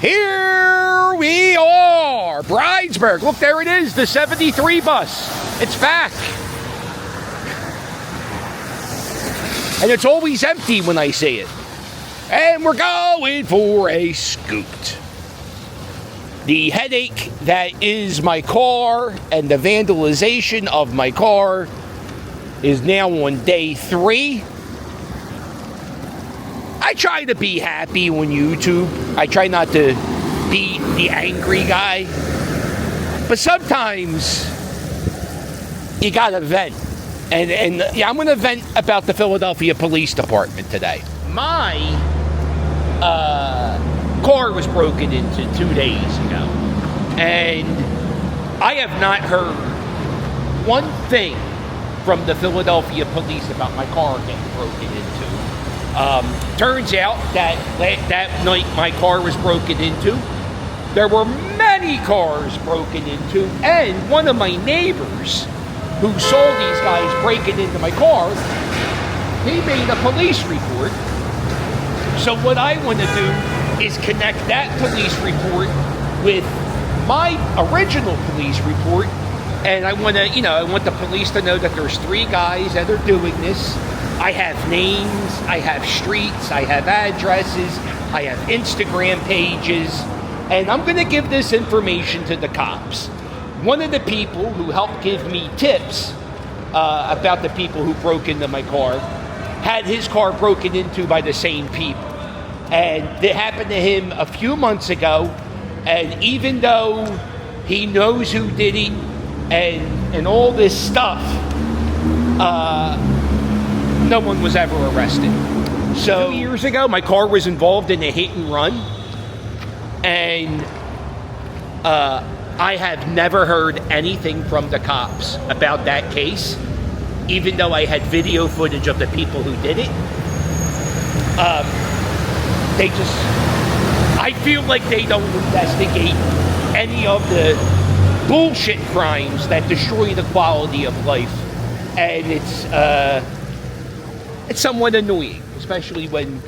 Here we are, Bridesburg. Look, there it is, the 73 bus. It's back. And it's always empty when I see it. And we're going for a scoot. The headache that is my car and the vandalization of my car is now on day 3. I try to be happy on YouTube. I try not to be the angry guy. But sometimes you gotta vent. And yeah, I'm gonna vent about the Philadelphia Police Department today. My car was broken into 2 days ago. And I have not heard one thing from the Philadelphia police about my car getting broken into. Turns out that night my car was broken into. There were many cars broken into, and one of my neighbors who saw these guys breaking into my car, he made a police report. So what I want to do is connect that police report with my original police report, and I want to, I want the police to know that there's 3 guys that are doing this. I have names, I have streets, I have addresses, I have Instagram pages, and I'm going to give this information to the cops. One of the people who helped give me tips about the people who broke into my car had his car broken into by the same people. And it happened to him a few months ago, and even though he knows who did it and all this stuff, no one was ever arrested. So 2 years ago, my car was involved in a hit and run, and I have never heard anything from the cops about that case, even though I had video footage of the people who did it. I feel like they don't investigate any of the bullshit crimes that destroy the quality of life, and it's somewhat annoying, especially when,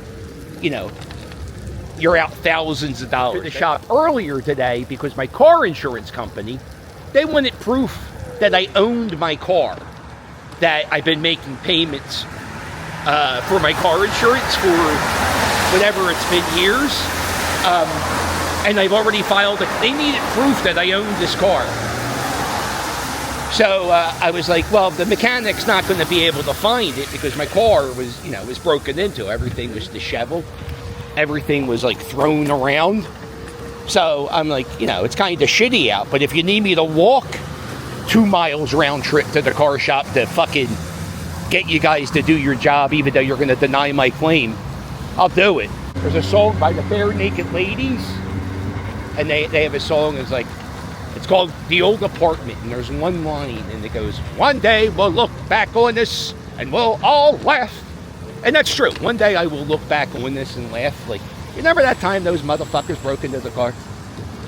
you're out thousands of dollars. To the shop earlier today because my car insurance company, they wanted proof that I owned my car, that I've been making payments for my car insurance for whatever it's been years, and I've already filed they needed proof that I owned this car. So I was like, well, the mechanic's not going to be able to find it because my car was, was broken into. Everything was disheveled. Everything was like thrown around. So I'm like, it's kind of shitty out. But if you need me to walk 2 miles round trip to the car shop to fucking get you guys to do your job, even though you're going to deny my claim, I'll do it. There's a song by the Bare Naked Ladies, and they have a song that's like, it's called The Old Apartment, and there's one line, and it goes, one day we'll look back on this, and we'll all laugh. And that's true. One day I will look back on this and laugh. Like, remember that time those motherfuckers broke into the car?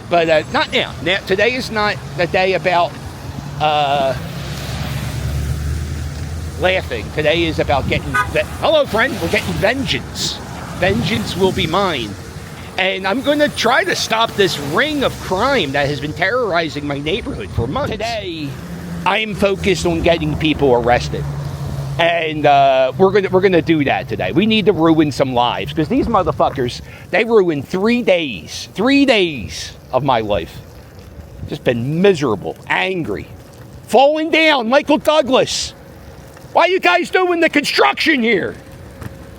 But not now. Now. Today is not the day about laughing. Today is about getting... Hello, friend. We're getting vengeance. Vengeance will be mine. And I'm going to try to stop this ring of crime that has been terrorizing my neighborhood for months. Today, I'm focused on getting people arrested. And we're gonna do that today. We need to ruin some lives, because these motherfuckers, they ruined 3 days. 3 days of my life. Just been miserable, angry, falling down. Michael Douglas, why are you guys doing the construction here?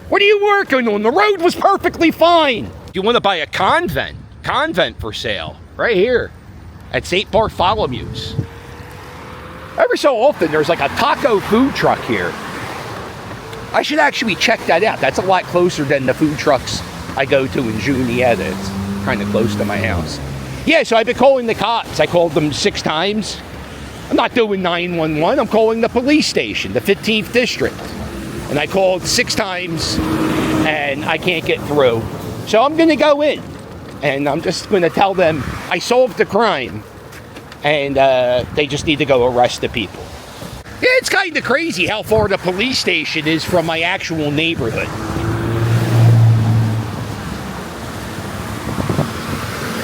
What are you working on? The road was perfectly fine. You want to buy a convent for sale, right here at St. Bartholomew's. Every so often, there's like a taco food truck here. I should actually check that out. That's a lot closer than the food trucks I go to in Juniata. It's kind of close to my house. Yeah, so I've been calling the cops. I called them 6 times. I'm not doing 911. I'm calling the police station, the 15th District. And I called 6 times, and I can't get through. So I'm going to go in, and I'm just going to tell them I solved the crime, and they just need to go arrest the people. Yeah, it's kind of crazy how far the police station is from my actual neighborhood.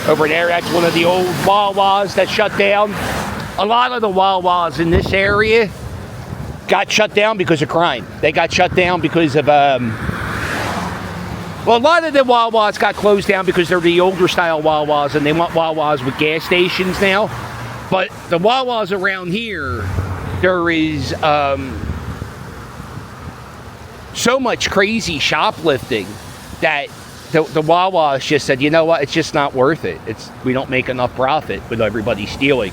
Over there, that's one of the old Wawas that shut down. A lot of the Wawas in this area got shut down because of crime. They got shut down because of, well, a lot of the Wawas got closed down because they're the older style Wawas and they want Wawas with gas stations now. But the Wawas around here, there is so much crazy shoplifting that the Wawas just said, you know what, it's just not worth it. We don't make enough profit with everybody stealing.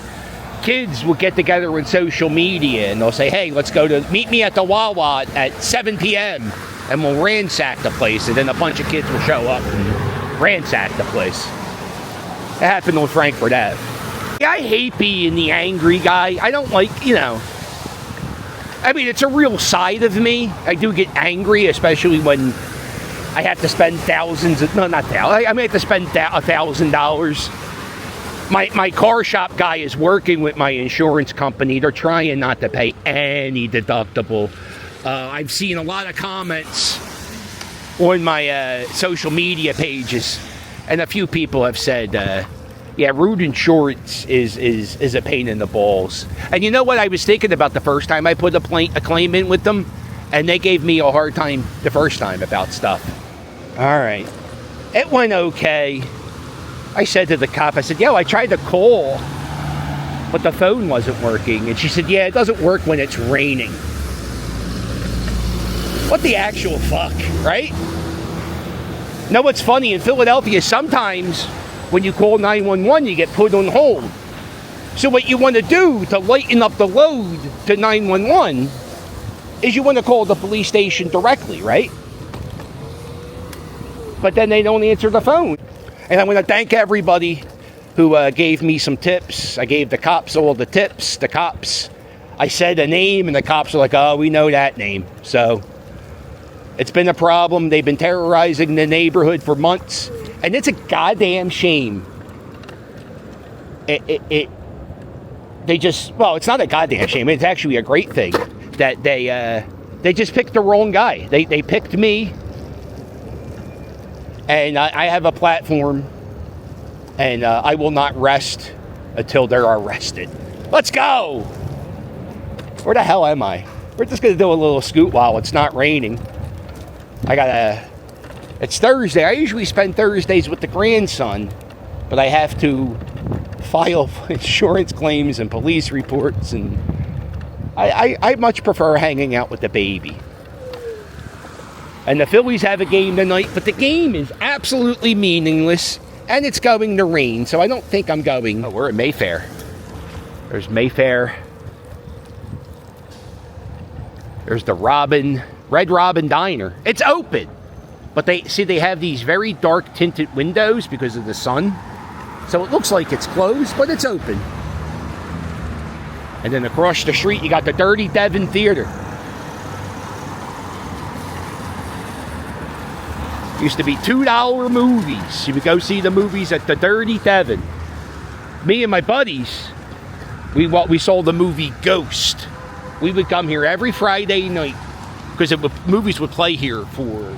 Kids will get together on social media and they'll say, hey, meet me at the Wawa at 7 p.m. and we'll ransack the place. And then a bunch of kids will show up and ransack the place. It happened on Frankfurt Ave. I hate being the angry guy. I don't like, I mean, it's a real side of me. I do get angry, especially when I have to spend thousands of, no, not thousands. I may have to spend $1,000. My car shop guy is working with my insurance company. They're trying not to pay any deductible. I've seen a lot of comments on my social media pages, and a few people have said, yeah, root insurance is a pain in the balls. And you know what I was thinking about the first time I put a claim in with them? And they gave me a hard time the first time about stuff. All right. It went okay. I said to the cop, I said, yo, I tried to call, but the phone wasn't working. And she said, yeah, it doesn't work when it's raining. What the actual fuck, right? Know what's funny? In Philadelphia, sometimes when you call 911, you get put on hold. So what you want to do to lighten up the load to 911 is you want to call the police station directly, right? But then they don't answer the phone. And I want to thank everybody who gave me some tips. I gave the cops all the tips. The cops, I said a name, and the cops are like, oh, we know that name. So it's been a problem. They've been terrorizing the neighborhood for months. And it's a goddamn shame. They just, well, it's not a goddamn shame. It's actually a great thing that they just picked the wrong guy. They picked me. And I have a platform, and I will not rest until they're arrested. Let's go! Where the hell am I? We're just going to do a little scoot while it's not raining. It's Thursday. I usually spend Thursdays with the grandson, but I have to file insurance claims and police reports, and I much prefer hanging out with the baby. And the Phillies have a game tonight, but the game is absolutely meaningless, and it's going to rain, so I don't think I'm going. Oh, we're at Mayfair. There's Mayfair. There's the Red Robin Diner. It's open, but they have these very dark tinted windows because of the sun, so it looks like it's closed, but it's open. And then across the street, you got the Dirty Devon Theater. Used to be $2 movies. You would go see the movies at the Dirty Devon. Me and my buddies, we saw the movie Ghost. We would come here every Friday night because movies would play here for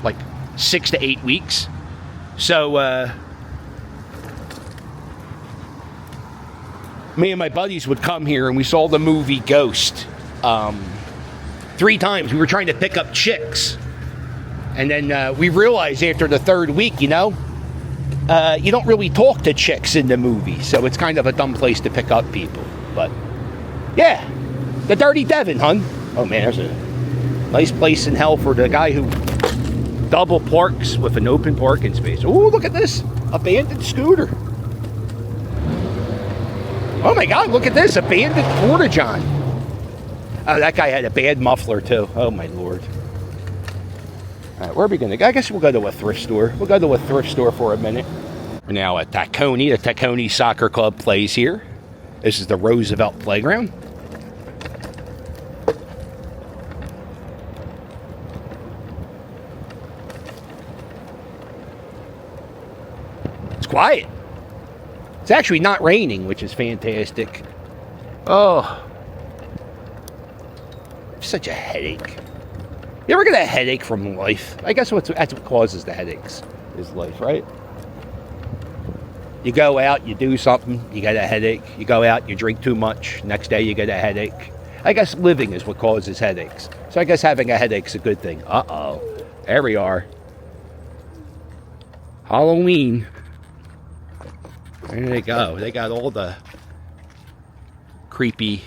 like 6 to 8 weeks. So me and my buddies would come here and we saw the movie Ghost 3 times. We were trying to pick up chicks. And then we realized after the 3rd week, you don't really talk to chicks in the movie. So it's kind of a dumb place to pick up people. But, yeah, the Dirty Devon, hun. Oh, man, there's a nice place in hell for the guy who double parks with an open parking space. Oh, look at this. Abandoned scooter. Oh, my God, look at this. Abandoned Porta-John. Oh, that guy had a bad muffler, too. Oh, my Lord. All right, where are we going to go? I guess we'll go to a thrift store. We'll go to a thrift store for a minute. We're now at Tacony. The Tacony Soccer Club plays here. This is the Roosevelt Playground. It's quiet. It's actually not raining, which is fantastic. Oh. Such a headache. You ever get a headache from life? I guess that's what causes the headaches, is life, right? You go out, you do something, you get a headache. You go out, you drink too much. Next day, you get a headache. I guess living is what causes headaches. So I guess having a headache's a good thing. Uh-oh. There we are. Halloween. There they go. They got all the creepy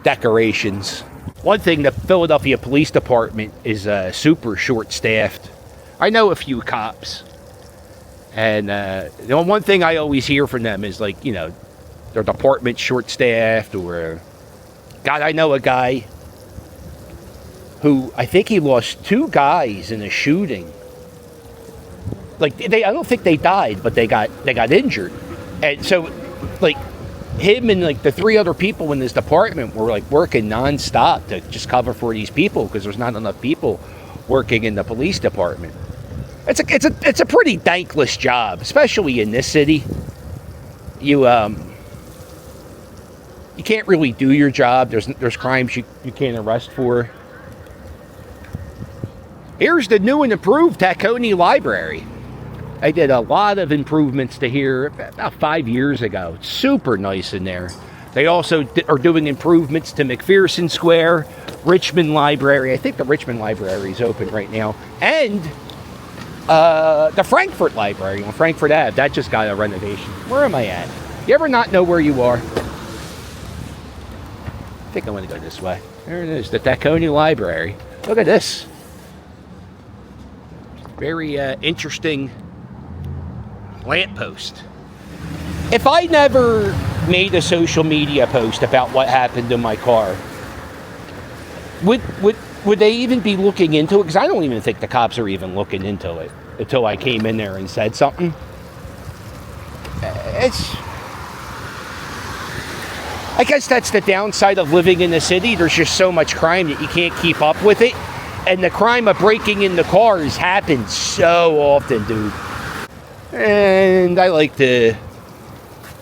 decorations. One thing, the Philadelphia Police Department is super short-staffed. I know a few cops. And the one thing I always hear from them is, like, you know, their department's short-staffed, or... God, I know a guy who, I think he lost 2 guys in a shooting. Like, I don't think they died, but they got injured. And so, like, him and, like, the 3 other people in this department were, like, working nonstop to just cover for these people, because there's not enough people working in the police department. It's a pretty thankless job, especially in this city. You can't really do your job. There's crimes you can't arrest for. Here's the new and improved Tacony Library. I did a lot of improvements to here about 5 years ago. It's super nice in there. They also are doing improvements to McPherson Square, Richmond Library. I think the Richmond Library is open right now. And the Frankfurt Library on Frankfurt Ave, that just got a renovation. Where am I at? You ever not know where you are? I think I want to go this way. There it is, the Tacony Library. Look at this. Very interesting lamppost. If I never made a social media post about what happened to my car, would they even be looking into it? Because I don't even think the cops are even looking into it until I came in there and said something. I guess that's the downside of living in the city. There's just so much crime that you can't keep up with it. And the crime of breaking into cars happens so often, dude. And I like to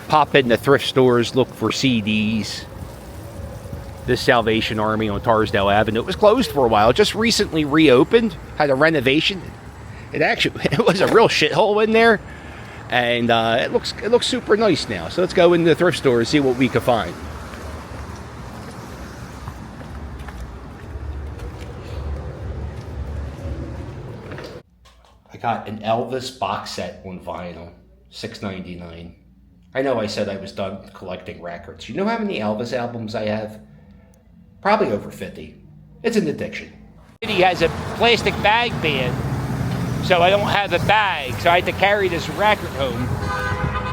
pop into thrift stores, look for CDs. This Salvation Army on Tarsdale Avenue, it was closed for a while. Just recently reopened, had a renovation. It was a real shithole in there, and it looks super nice now. So let's go into the thrift store and see what we can find. I got an Elvis box set on vinyl, $6.99. I know I said I was done collecting records. You know how many Elvis albums I have? Probably over 50. It's an addiction. He has a plastic bag ban, so I don't have a bag, so I had to carry this record home.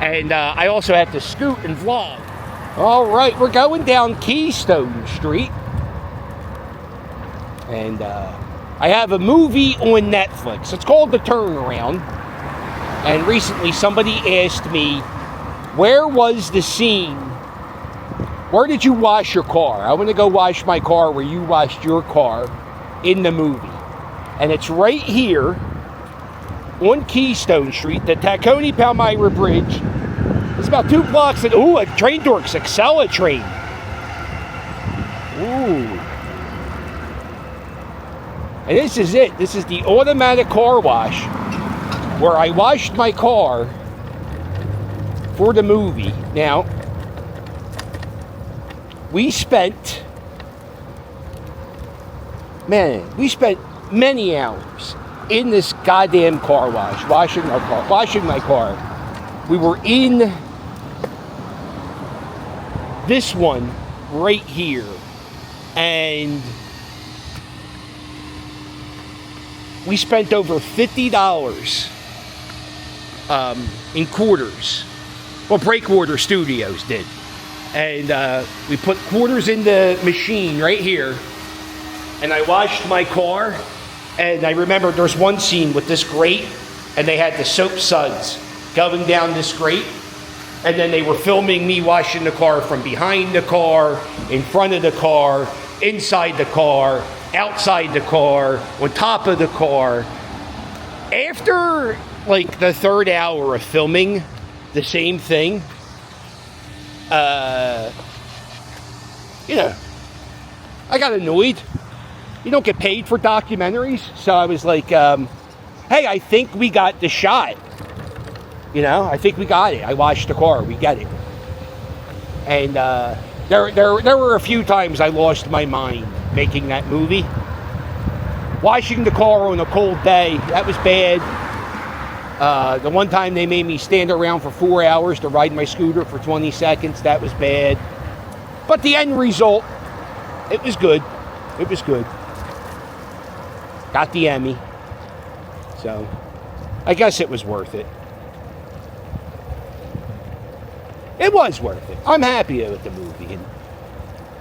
And I also have to scoot and vlog. All right, we're going down Keystone Street. And I have a movie on Netflix. It's called The Turnaround. And recently somebody asked me, where was the scene? Where did you wash your car? I want to go wash my car where you washed your car in the movie. And it's right here on Keystone Street, the Tacony Palmyra Bridge. It's about 2 blocks. Ooh, a Train Dorks Excella train. Ooh. And this is it. This is the automatic car wash where I washed my car for the movie. Now, we spent many hours in this goddamn car wash, washing my car. We were in this one right here, and we spent over $50 in quarters. Well, Breakwater Studios did. And we put quarters in the machine right here. And I washed my car. And I remember there's one scene with this grate. And they had the soap suds going down this grate. And then they were filming me washing the car from behind the car, in front of the car, inside the car, outside the car, on top of the car. After like the 3rd hour of filming the same thing, I got annoyed. You don't get paid for documentaries, so I was like, hey, I think we got the shot. You know, I think we got it. I washed the car. We get it. And there were a few times I lost my mind making that movie. Washing the car on a cold day, that was bad. The one time they made me stand around for 4 hours to ride my scooter for 20 seconds, that was bad. But the end result, it was good. It was good. Got the Emmy. So, I guess it was worth it. It was worth it. I'm happy with the movie. And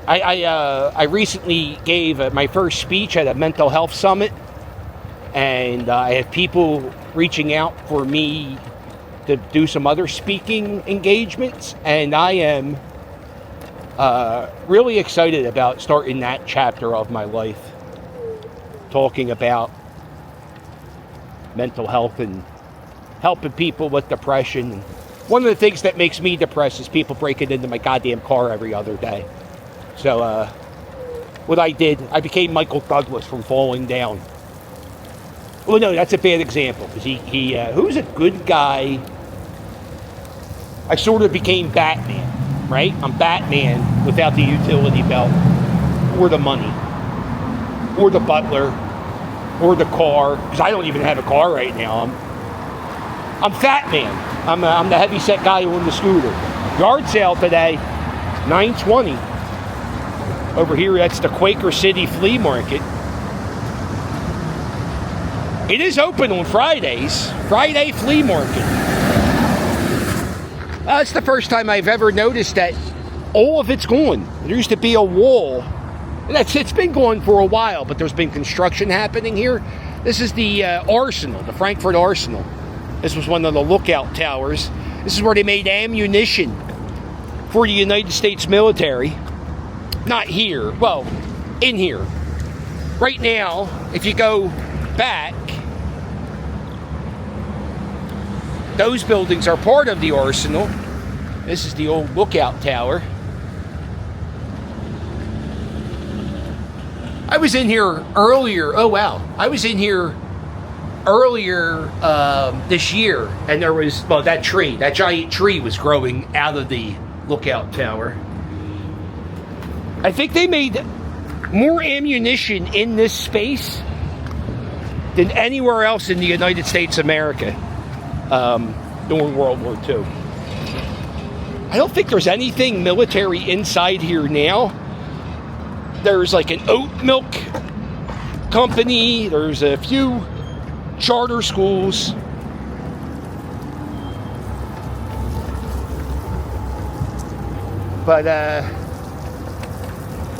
I recently gave my first speech at a mental health summit, and I have people reaching out for me to do some other speaking engagements, and I am really excited about starting that chapter of my life, talking about mental health and helping people with depression. One of the things that makes me depressed is people breaking into my goddamn car every other day. So, what I did, I became Michael Douglas from Falling Down. Well, no, that's a bad example, because he who's a good guy? I sort of became Batman, right? I'm Batman without the utility belt, or the money, or the butler, or the car, because I don't even have a car right now. I'm Fat Man. I'm the heavy-set guy on the scooter. Yard sale today, $9.20. Over here, that's the Quaker City Flea Market. It is open on Fridays. Friday Flea Market. It's the first time I've ever noticed that all of it's gone. There used to be a wall. And it's been going for a while, but there's been construction happening here. This is the Arsenal, the Frankfurt Arsenal. This was one of the lookout towers. This is where they made ammunition for the United States military. Not here, well, in here. Right now, if you go back, those buildings are part of the arsenal. This is the old lookout tower. I was in here earlier, oh wow, I was in here earlier this year, and there was, well, that giant tree was growing out of the lookout tower. I think they made more ammunition in this space than anywhere else in the United States of America during World War II. I don't think there's anything military inside here now. There's like an oat milk company. There's a few charter schools. But,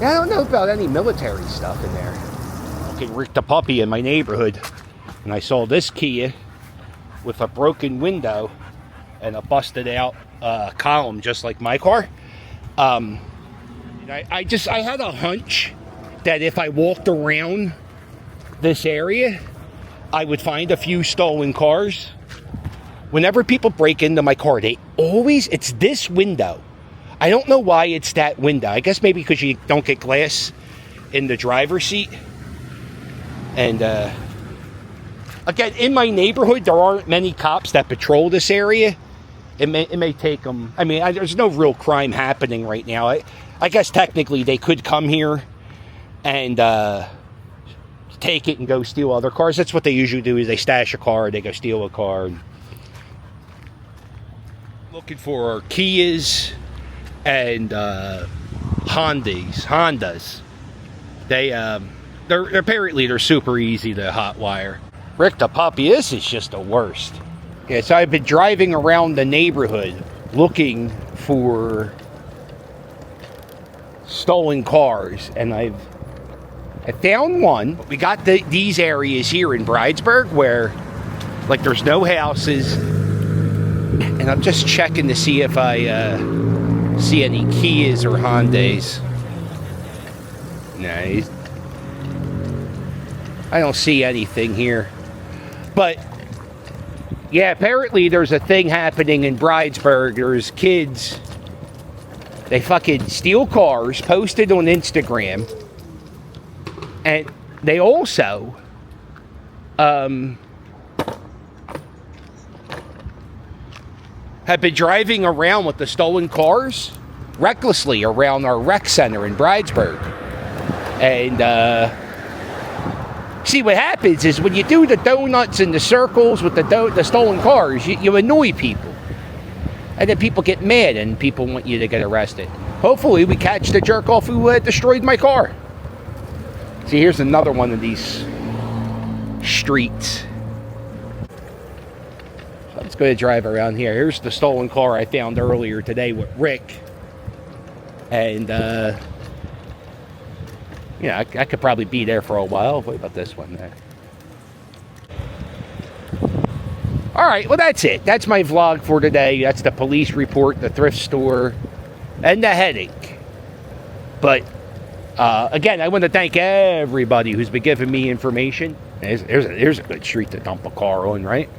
I don't know about any military stuff in there. Fucking Rick the puppy in my neighborhood, and I saw this Kia with a broken window and a busted out column just like my car. I had a hunch that if I walked around this area, I would find a few stolen cars. Whenever people break into my car, it's this window. I don't know why it's that window. I guess maybe because you don't get glass in the driver's seat. And, again, in my neighborhood, there aren't many cops that patrol this area. It may take them... I mean, there's no real crime happening right now. I guess technically they could come here and take it and go steal other cars. That's what they usually do, is they stash a car, they go steal a car. Looking for Kias and Hondas. They're apparently they're super easy to hotwire. Rick the puppy, this is just the worst. Yeah, so I've been driving around the neighborhood looking for stolen cars, and I found one. We got these areas here in Bridesburg where, like, there's no houses, and I'm just checking to see if I see any Kias or Hondas. No, I don't see anything here. But yeah, apparently there's a thing happening in Bridesburg. There's kids, they fucking steal cars, post it on Instagram, and they also have been driving around with the stolen cars recklessly around our rec center in Bridesburg. And see, what happens is when you do the donuts and the circles with the stolen cars, you annoy people. And then people get mad and people want you to get arrested. Hopefully we catch the jerk off who destroyed my car. See, here's another one of these streets. So I'm just going to drive around here. Here's the stolen car I found earlier today with Rick. And, I could probably be there for a while. What about this one there? All right, well, that's it. That's my vlog for today. That's the police report, the thrift store, and the headache. But, again, I want to thank everybody who's been giving me information. There's a good street to dump a car on, right?